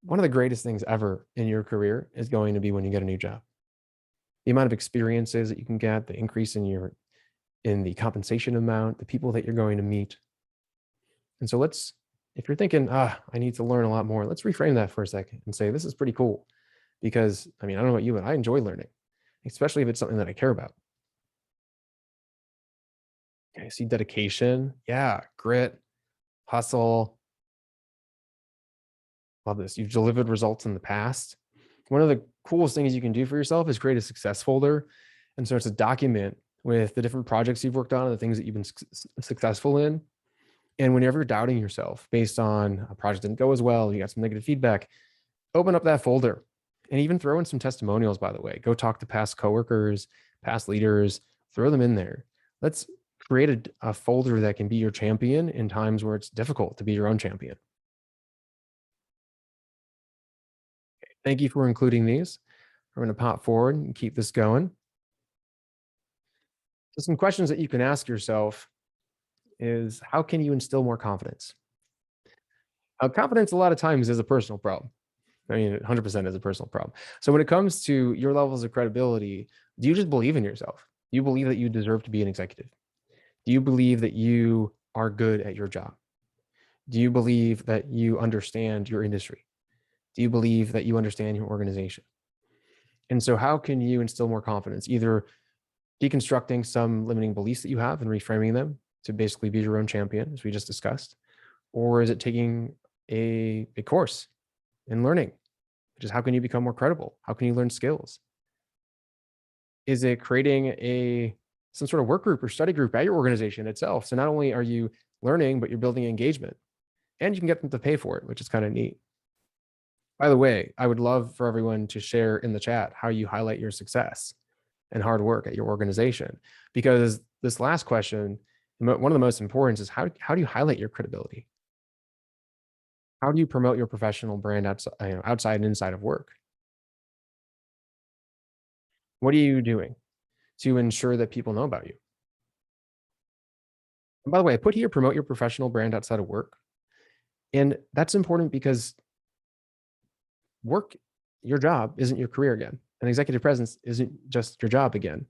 one of the greatest things ever in your career is going to be when you get a new job. The amount of experiences that you can get, the increase in the compensation amount, the people that you're going to meet. And so if you're thinking, I need to learn a lot more, let's reframe that for a second and say, this is pretty cool. Because I mean, I don't know about you, but I enjoy learning, especially if it's something that I care about. Okay, I see dedication. Yeah, grit, hustle. Love this. You've delivered results in the past. One of the coolest things you can do for yourself is create a success folder. And so it's a document with the different projects you've worked on and the things that you've been successful in. And whenever you're doubting yourself based on a project didn't go as well, you got some negative feedback, open up that folder and even throw in some testimonials, by the way. Go talk to past coworkers, past leaders, throw them in there. Let's create a folder that can be your champion in times where it's difficult to be your own champion. Thank you for including these. We're going to pop forward and keep this going. So some questions that you can ask yourself is, how can you instill more confidence? Confidence a lot of times is a personal problem. I mean, 100% is a personal problem. So when it comes to your levels of credibility, do you just believe in yourself? Do you believe that you deserve to be an executive? Do you believe that you are good at your job? Do you believe that you understand your industry? Do you believe that you understand your organization? And so how can you instill more confidence? Either deconstructing some limiting beliefs that you have and reframing them to basically be your own champion, as we just discussed, or is it taking a course in learning, which is how can you become more credible? How can you learn skills? Is it creating some sort of work group or study group at your organization itself? So not only are you learning, but you're building engagement, and you can get them to pay for it, which is kind of neat. By the way, I would love for everyone to share in the chat how you highlight your success and hard work at your organization, because this last question, one of the most important, is how do you highlight your credibility? How do you promote your professional brand outside and inside of work? What are you doing to ensure that people know about you? And by the way, I put here, promote your professional brand outside of work. And that's important because work, your job, isn't your career again. And executive presence isn't just your job again.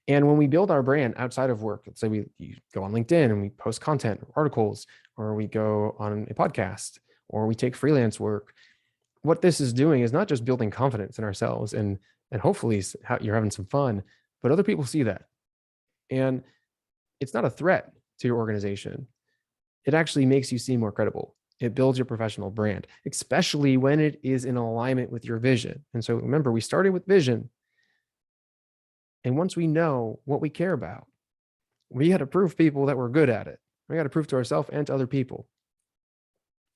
And when we build our brand outside of work, let's say you go on LinkedIn and we post content, articles, or we go on a podcast, or we take freelance work, what this is doing is not just building confidence in ourselves and hopefully you're having some fun, but other people see that. And it's not a threat to your organization. It actually makes you seem more credible. It builds your professional brand, especially when it is in alignment with your vision. And so remember, we started with vision. And once we know what we care about, we got to prove people that we're good at it. We got to prove to ourselves and to other people.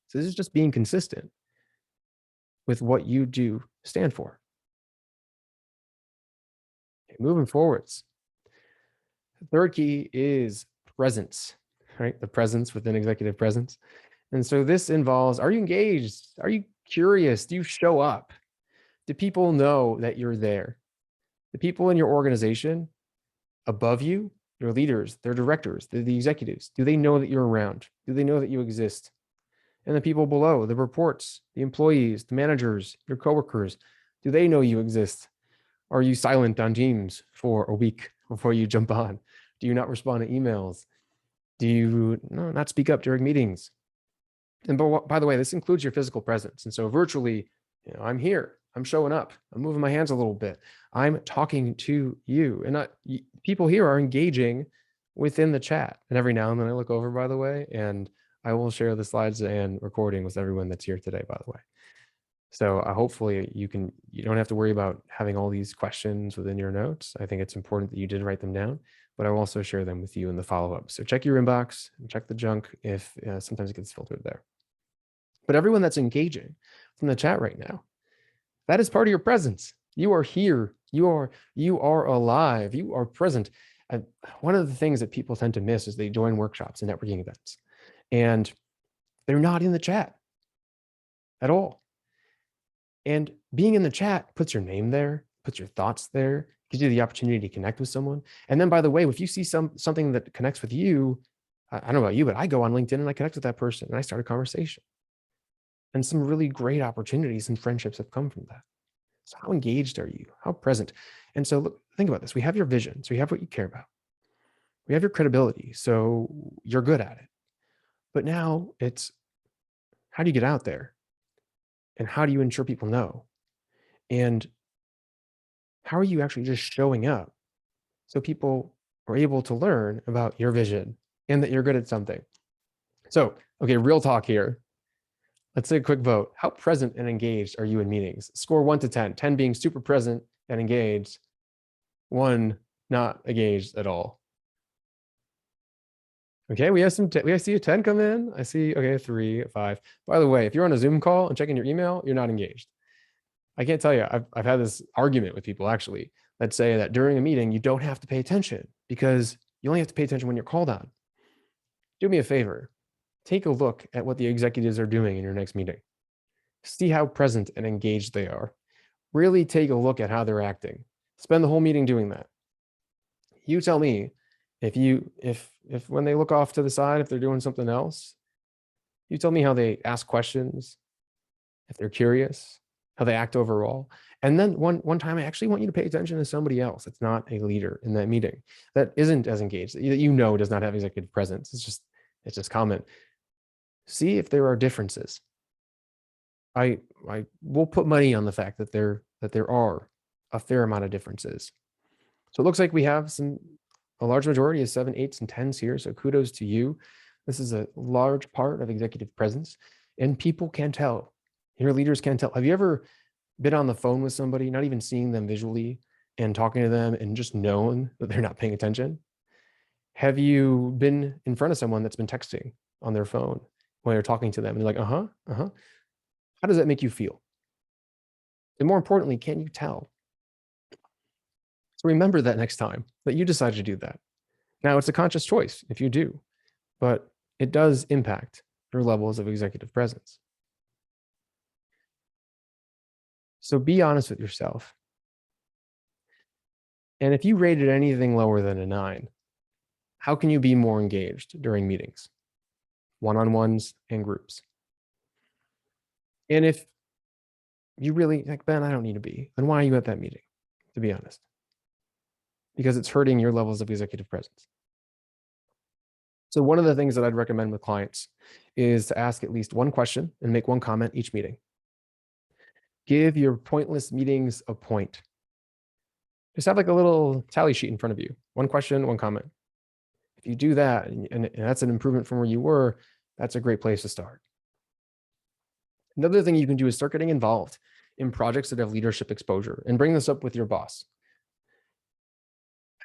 So this is just being consistent with what you do stand for. Okay, moving forwards. The third key is presence, right? The presence within executive presence. And so this involves, are you engaged? Are you curious? Do you show up? Do people know that you're there? The people in your organization above you, your leaders, their directors, the executives, do they know that you're around? Do they know that you exist? And the people below, the reports, the employees, the managers, your coworkers, do they know you exist? Are you silent on Teams for a week before you jump on? Do you not respond to emails? Do you not speak up during meetings? And by the way, this includes your physical presence. And so virtually, I'm here, I'm showing up, I'm moving my hands a little bit, I'm talking to you. And people here are engaging within the chat. And every now and then I look over, by the way, and I will share the slides and recording with everyone that's here today, by the way. So hopefully you don't have to worry about having all these questions within your notes. I think it's important that you did write them down, but I will also share them with you in the follow-up. So check your inbox and check the junk if sometimes it gets filtered there. But everyone that's engaging from the chat right now, that is part of your presence. You are here. You are alive. You are present. And one of the things that people tend to miss is they join workshops and networking events, and they're not in the chat at all. And being in the chat puts your name there, puts your thoughts there, gives you the opportunity to connect with someone. And then, by the way, if you see something that connects with you, I don't know about you, but I go on LinkedIn and I connect with that person and I start a conversation. And some really great opportunities and friendships have come from that. So how engaged are you? How present? And so look, think about this. We have your vision. So you have what you care about. We have your credibility. So you're good at it. But now it's, how do you get out there? And how do you ensure people know? And how are you actually just showing up so people are able to learn about your vision and that you're good at something? So, okay, real talk here. Let's take a quick vote. How present and engaged are you in meetings? Score 1 to 10, 10 being super present and engaged, 1 not engaged at all. Okay, we see a 10 come in. I see, okay, 3, 5. By the way, if you're on a Zoom call and checking your email, you're not engaged. I can't tell you, I've had this argument with people actually that say that during a meeting, you don't have to pay attention because You only have to pay attention when you're called on. Do me a favor. Take a look at what the executives are doing in your next meeting. See how present and engaged they are. Really take a look at how they're acting. Spend the whole meeting doing that. You tell me if when they look off to the side, if they're doing something else, you tell me how they ask questions, if they're curious, how they act overall. And then one time, I actually want you to pay attention to somebody else that's not a leader in that meeting, that isn't as engaged, that does not have executive presence. It's just common. See if there are differences. I will put money on the fact that there are a fair amount of differences. So it looks like we have a large majority of 7, 8s, and 10s here. So kudos to you. This is a large part of executive presence, and people can tell. Your leaders can tell. Have you ever been on the phone with somebody, not even seeing them visually, and talking to them and just known that they're not paying attention? Have you been in front of someone that's been texting on their phone while you're talking to them and they're like, how does that make you feel? And more importantly, can you tell? So remember that next time that you decide to do that. Now, it's a conscious choice if you do, but it does impact your levels of executive presence. So be honest with yourself. And if you rated anything lower than a 9, how can you be more engaged during meetings, one-on-ones and groups? And if you really like, Ben, I don't need to be, then why are you at that meeting, to be honest? Because it's hurting your levels of executive presence. So one of the things that I'd recommend with clients is to ask at least one question and make one comment each meeting. Give your pointless meetings a point. Just have like a little tally sheet in front of you. One question, one comment. If you do that, and that's an improvement from where you were, that's a great place to start. Another thing you can do is start getting involved in projects that have leadership exposure and bring this up with your boss.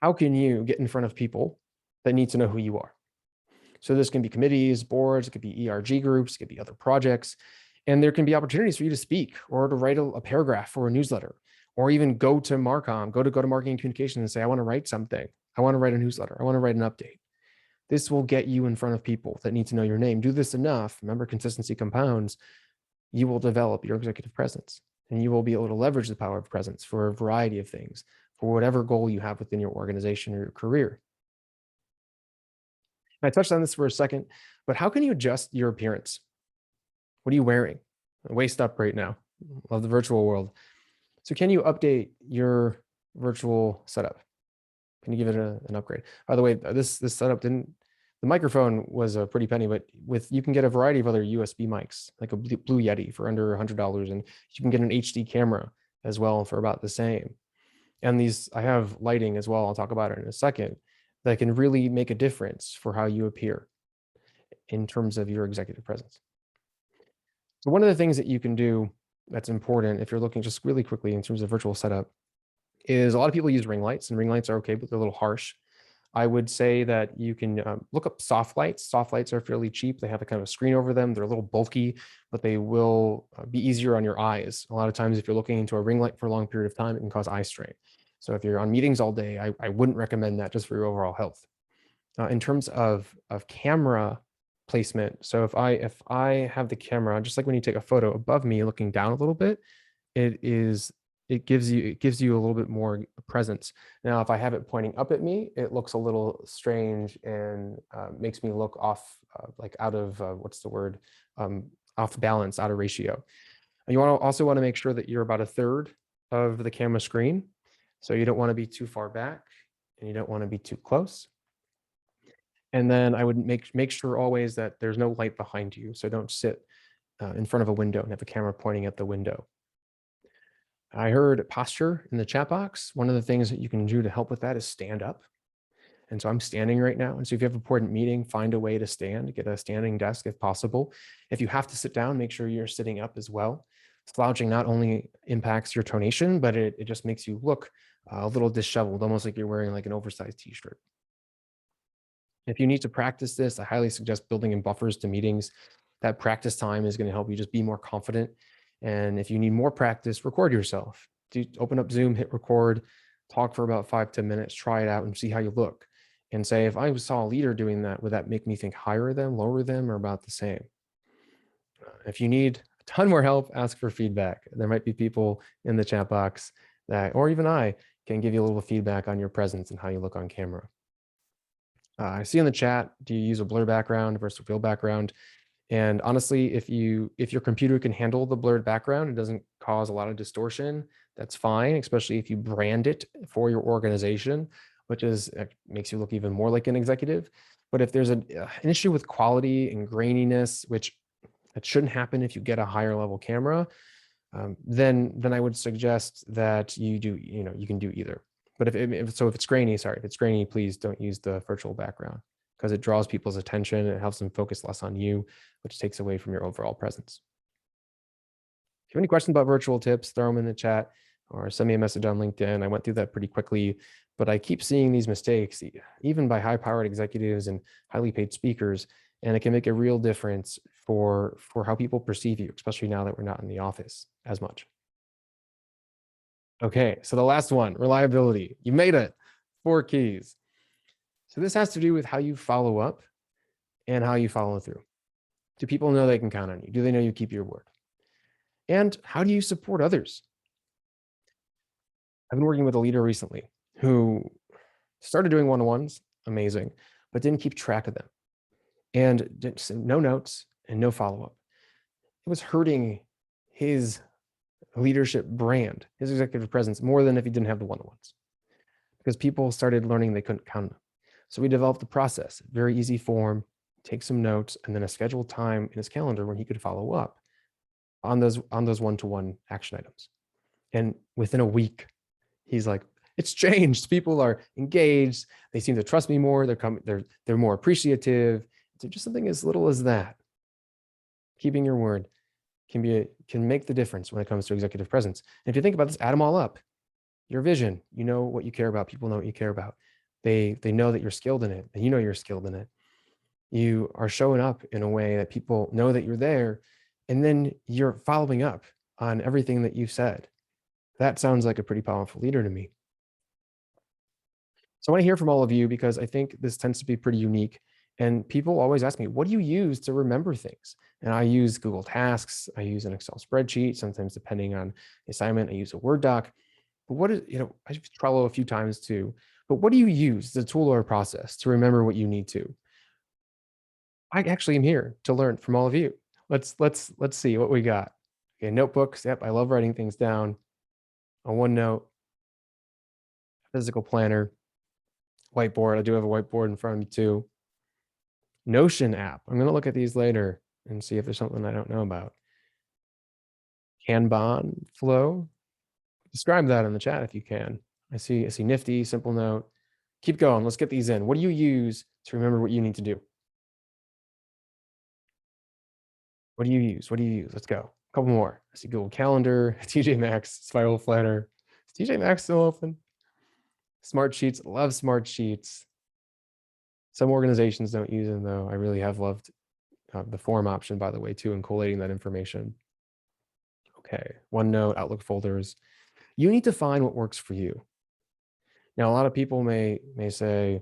How can you get in front of people that need to know who you are? So this can be committees, boards, it could be ERG groups, it could be other projects, and there can be opportunities for you to speak or to write a paragraph for a newsletter, or even go to Marcom, go to marketing communications and say, I want to write something. I want to write a newsletter. I want to write an update. This will get you in front of people that need to know your name. Do this enough. Remember, consistency compounds. You will develop your executive presence, and you will be able to leverage the power of presence for a variety of things, for whatever goal you have within your organization or your career. I touched on this for a second, but how can you adjust your appearance? What are you wearing? Waist up right now. Love the virtual world. So can you update your virtual setup? Can you give it an upgrade? By the way, this setup the microphone was a pretty penny, but you can get a variety of other USB mics, like a Blue Yeti for under $100, and you can get an HD camera as well for about the same. And I have lighting as well. I'll talk about it in a second, that can really make a difference for how you appear in terms of your executive presence. So one of the things that you can do that's important if you're looking just really quickly in terms of virtual setup is a lot of people use ring lights, and ring lights are okay, but they're a little harsh. I would say that you can look up soft lights. Soft lights are fairly cheap. They have a kind of a screen over them. They're a little bulky, but they will be easier on your eyes. A lot of times, if you're looking into a ring light for a long period of time, it can cause eye strain. So if you're on meetings all day, I wouldn't recommend that just for your overall health. In terms of camera placement, so if I have the camera, just like when you take a photo above me looking down a little bit, it gives you a little bit more presence. Now, if I have it pointing up at me, it looks a little strange and makes me look off, like out of what's the word, off balance, out of ratio. And you also want to make sure that you're about a third of the camera screen. So you don't want to be too far back, and you don't want to be too close. And then I would make sure always that there's no light behind you. So don't sit in front of a window and have a camera pointing at the window. I heard posture in the chat box. One of the things that you can do to help with that is stand up. And so I'm standing right now. And so if you have an important meeting, find a way to stand, get a standing desk if possible. If you have to sit down, make sure you're sitting up as well. Slouching not only impacts your tonation, but it just makes you look a little disheveled, almost like you're wearing like an oversized t-shirt. If you need to practice this, I highly suggest building in buffers to meetings. That practice time is going to help you just be more confident. And if you need more practice, record yourself. Open up Zoom, hit record, talk for about 5-10 minutes, try it out and see how you look. and say, if I saw a leader doing that, would that make me think higher them, lower them, or about the same? If you need a ton more help, ask for feedback. There might be people in the chat box that, or even I, can give you a little feedback on your presence and how you look on camera. I see in the chat, do you use a blur background versus a real background? And honestly, if your computer can handle the blurred background, it doesn't cause a lot of distortion, that's fine, especially if you brand it for your organization, which makes you look even more like an executive. But if there's an issue with quality and graininess, which that shouldn't happen if you get a higher level camera, then I would suggest that you can do either. But if it's grainy, please don't use the virtual background, because it draws people's attention. It helps them focus less on you, which takes away from your overall presence. If you have any questions about virtual tips, throw them in the chat or send me a message on LinkedIn. I went through that pretty quickly, but I keep seeing these mistakes, even by high-powered executives and highly paid speakers, and it can make a real difference for how people perceive you, especially now that we're not in the office as much. Okay, so the last one, reliability. You made it. 4 keys. So this has to do with how you follow up and how you follow through. Do people know they can count on you? Do they know you keep your word? And how do you support others? I've been working with a leader recently who started doing one-on-ones, amazing, but didn't keep track of them, and no notes and no follow-up. It was hurting his leadership brand, his executive presence, more than if he didn't have the one-on-ones, because people started learning they couldn't count on them. So we developed a process, very easy form, take some notes, and then a scheduled time in his calendar when he could follow up on those one-to-one action items. And within a week, he's like, it's changed. People are engaged. They seem to trust me more. They're more appreciative. So just something as little as that, keeping your word, can make the difference when it comes to executive presence. And if you think about this, add them all up. Your vision, you know what you care about. People know what you care about. They know that you're skilled in it, and you know you're skilled in it. You are showing up in a way that people know that you're there, and then you're following up on everything that you've said. That sounds like a pretty powerful leader to me. So I want to hear from all of you, because I think this tends to be pretty unique. And people always ask me, what do you use to remember things? And I use Google Tasks. I use an Excel spreadsheet. Sometimes, depending on the assignment, I use a Word doc. But I use Trello a few times too. But what do you use as a tool or a process to remember what you need to? I actually am here to learn from all of you. Let's see what we got. Okay, notebooks. Yep, I love writing things down. A OneNote, physical planner, whiteboard. I do have a whiteboard in front of me too. Notion app. I'm going to look at these later and see if there's something I don't know about. Kanban flow. Describe that in the chat if you can. I see Nifty, Simple Note. Keep going. Let's get these in. What do you use to remember what you need to do? What do you use? What do you use? Let's go. A couple more. I see Google Calendar, TJ Maxx, Spiral Planner. Is TJ Maxx still open? Smart Sheets. Love Smart Sheets. Some organizations don't use them, though. I really have loved the form option, by the way, too, and collating that information. Okay, OneNote, Outlook folders. You need to find what works for you. Now, a lot of people may say,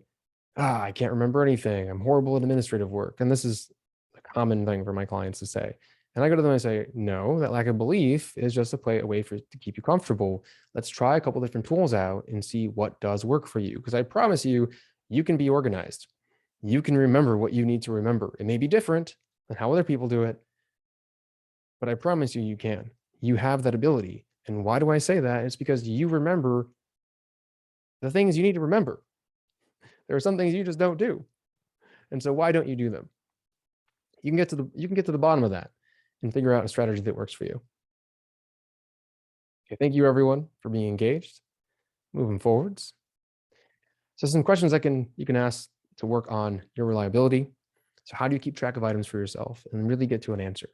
I can't remember anything. I'm horrible at administrative work. And this is a common thing for my clients to say. And I go to them and I say, no, that lack of belief is just a way to keep you comfortable. Let's try a couple different tools out and see what does work for you. Because I promise you, you can be organized. You can remember what you need to remember. It may be different than how other people do it, but I promise you, you can. You have that ability. And why do I say that? It's because you remember the things you need to remember. There are some things you just don't do. And so why don't you do them? You can get to the bottom of that and figure out a strategy that works for you. Okay, thank you everyone for being engaged. Moving forwards. So some questions you can ask to work on your reliability. So how do you keep track of items for yourself and really get to an answer?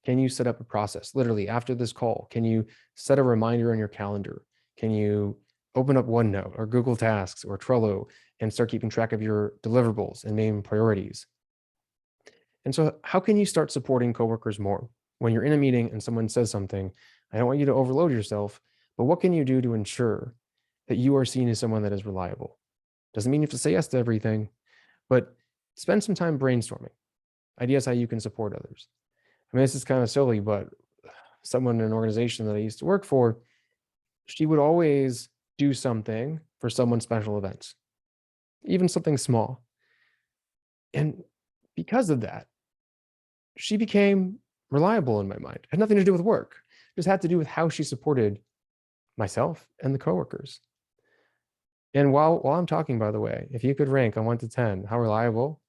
Can you set up a process? Literally after this call, can you set a reminder on your calendar? Can you open up OneNote or Google Tasks or Trello and start keeping track of your deliverables and main priorities? And so how can you start supporting coworkers more? When you're in a meeting and someone says something, I don't want you to overload yourself, but what can you do to ensure that you are seen as someone that is reliable? Doesn't mean you have to say yes to everything, but spend some time brainstorming ideas how you can support others. I mean, this is kind of silly, but someone in an organization that I used to work for, she would always do something for someone's special events, even something small. And because of that, she became reliable in my mind. It had nothing to do with work. It just had to do with how she supported myself and the coworkers. And while I'm talking, by the way, if you could rank on 1 to 10 how reliable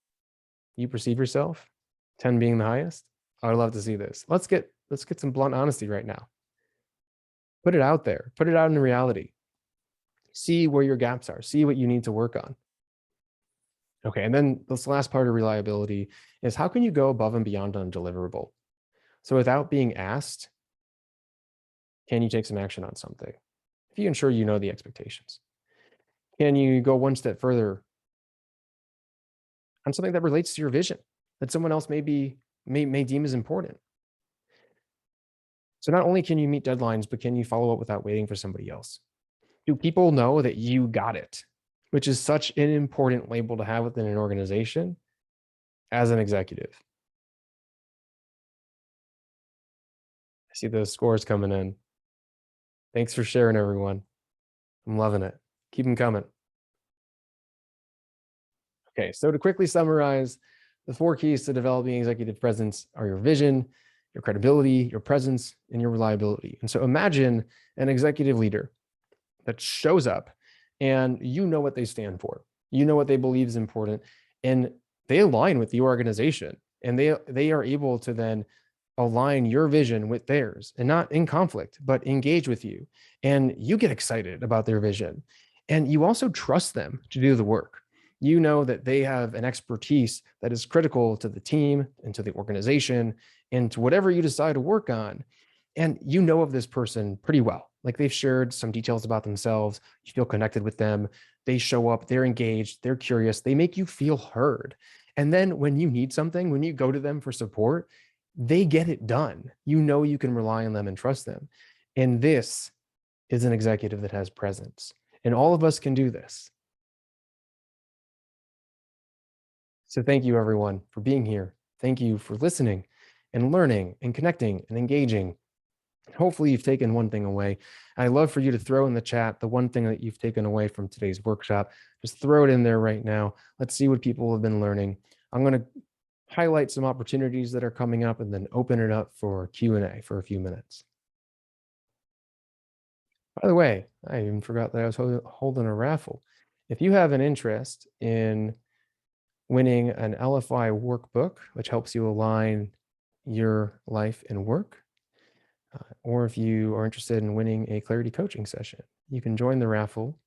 you perceive yourself, 10 being the highest, I would love to see this. Let's get some blunt honesty right now. Put it out there. Put it out in reality. See where your gaps are. See what you need to work on. Okay, and then this last part of reliability is how can you go above and beyond on a deliverable? So without being asked, can you take some action on something? If you ensure you know the expectations. Can you go one step further on something that relates to your vision that someone else may deem as important? So not only can you meet deadlines, but can you follow up without waiting for somebody else? Do people know that you got it? Which is such an important label to have within an organization as an executive. I see those scores coming in. Thanks for sharing, everyone. I'm loving it. Keep them coming. Okay, so to quickly summarize, the 4 keys to developing executive presence are your vision, your credibility, your presence, and your reliability. And so imagine an executive leader that shows up and you know what they stand for. You know what they believe is important, and they align with the organization, and they are able to then align your vision with theirs, and not in conflict, but engage with you. And you get excited about their vision, and you also trust them to do the work. You know that they have an expertise that is critical to the team and to the organization and to whatever you decide to work on. And you know of this person pretty well. Like they've shared some details about themselves. You feel connected with them. They show up, they're engaged, they're curious, they make you feel heard. And then when you need something, when you go to them for support, they get it done. You know you can rely on them and trust them. And this is an executive that has presence. And all of us can do this. So thank you, everyone, for being here. Thank you for listening and learning and connecting and engaging. Hopefully you've taken one thing away. I'd love for you to throw in the chat the one thing that you've taken away from today's workshop. Just throw it in there right now. Let's see what people have been learning. I'm going to highlight some opportunities that are coming up and then open it up for Q&A for a few minutes. By the way, I even forgot that I was holding a raffle. If you have an interest in winning an LFI workbook, which helps you align your life and work, or if you are interested in winning a clarity coaching session, you can join the raffle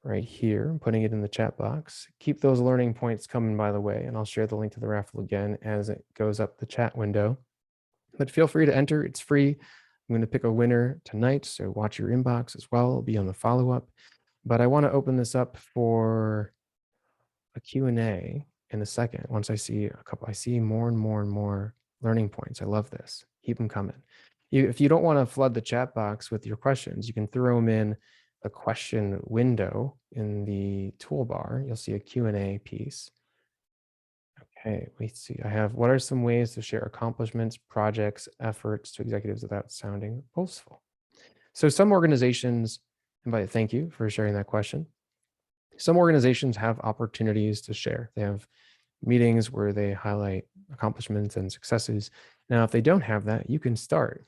right here. I'm putting it in the chat box. Keep those learning points coming, by the way, and I'll share the link to the raffle again as it goes up the chat window. But feel free to enter. It's free. I'm going to pick a winner tonight, so watch your inbox as well. It'll be on the follow-up. But I want to open this up for a Q&A in a second. Once I see I see more and more and more learning points. I love this. Keep them coming. If you don't want to flood the chat box with your questions, you can throw them in a question window in the toolbar. You'll see a Q&A piece. Okay, let's see. I have, what are some ways to share accomplishments, projects, efforts to executives without sounding boastful? So some organizations, and thank you for sharing that question. Some organizations have opportunities to share. They have meetings where they highlight accomplishments and successes. Now, if they don't have that, you can start.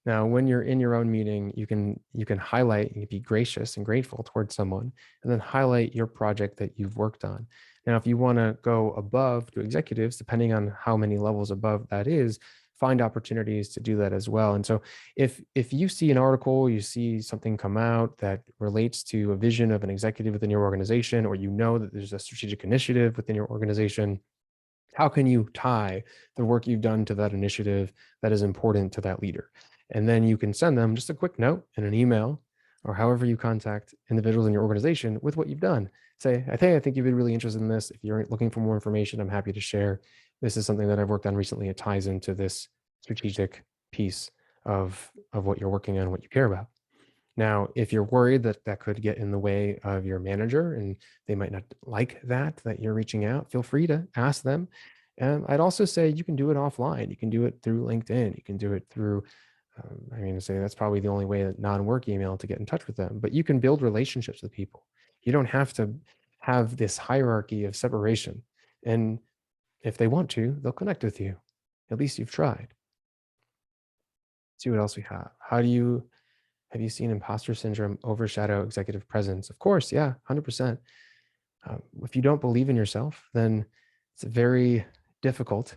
Now, when you're in your own meeting, you can highlight, you can be gracious and grateful towards someone, and then highlight your project that you've worked on. Now, if you want to go above to executives, depending on how many levels above that is, find opportunities to do that as well. And so if you see an article, you see something come out that relates to a vision of an executive within your organization, or you know that there's a strategic initiative within your organization, how can you tie the work you've done to that initiative that is important to that leader? And then you can send them just a quick note in an email or however you contact individuals in your organization with what you've done. Say, I think you'd be really interested in this. If you're looking for more information, I'm happy to share. This is something that I've worked on recently. It ties into this strategic piece of what you're working on, what you care about. Now, if you're worried that that could get in the way of your manager and they might not like that you're reaching out, feel free to ask them. I'd also say you can do it offline. You can do it through LinkedIn. You can do it through, I mean, say that's probably the only way, that non-work email, to get in touch with them, but you can build relationships with people. You don't have to have this hierarchy of separation. And if they want to, they'll connect with you. At least you've tried. See what else we have. Have you seen imposter syndrome overshadow executive presence? Of course, yeah, 100%. If you don't believe in yourself, then it's very difficult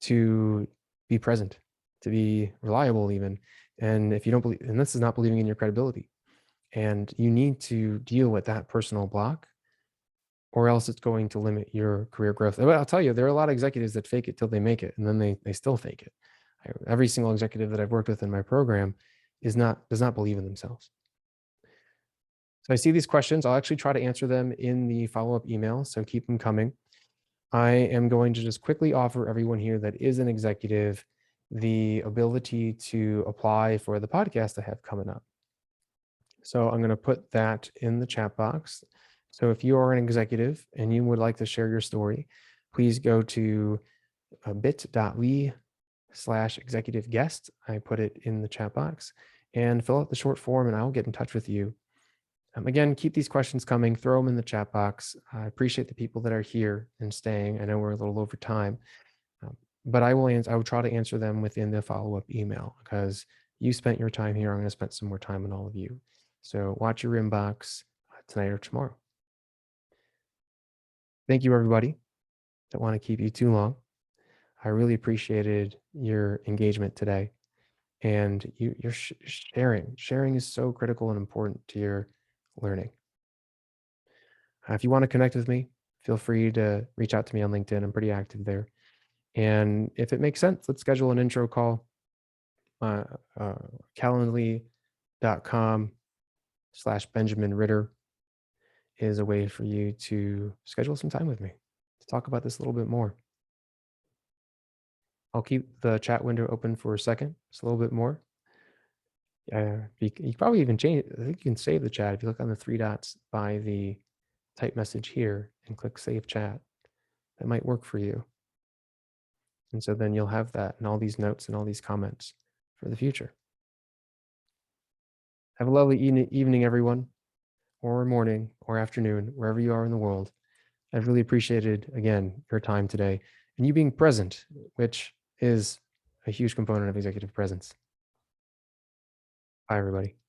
to be present, to be reliable even. And if you don't believe, and this is not believing in your credibility, and you need to deal with that personal block, or else it's going to limit your career growth. But I'll tell you, there are a lot of executives that fake it till they make it, and then they still fake it. Every single executive that I've worked with in my program does not believe in themselves. So I see these questions. I'll actually try to answer them in the follow-up email, so keep them coming. I am going to just quickly offer everyone here that is an executive the ability to apply for the podcast I have coming up. So I'm going to put that in the chat box. So if you are an executive and you would like to share your story, please go to bit.ly/executive guest. I put it in the chat box, and fill out the short form and I'll get in touch with you. Again, keep these questions coming, throw them in the chat box. I appreciate the people that are here and staying. I know we're a little over time, but I will try to answer them within the follow-up email, because you spent your time here. I'm going to spend some more time on all of you. So watch your inbox tonight or tomorrow. Thank you, everybody. Don't want to keep you too long. I really appreciated your engagement today, and your sharing. Sharing is so critical and important to your learning. If you want to connect with me, feel free to reach out to me on LinkedIn. I'm pretty active there. And if it makes sense, let's schedule an intro call. Calendly.com/Benjamin Ritter is a way for you to schedule some time with me to talk about this a little bit more. I'll keep the chat window open for a second, just a little bit more. You probably even change it. I think you can save the chat if you look on the three dots by the type message here and click save chat. That might work for you. And so then you'll have that and all these notes and all these comments for the future. Have a lovely evening, everyone, or morning or afternoon, wherever you are in the world. I've really appreciated, again, your time today and you being present, which is a huge component of executive presence. Bye, everybody.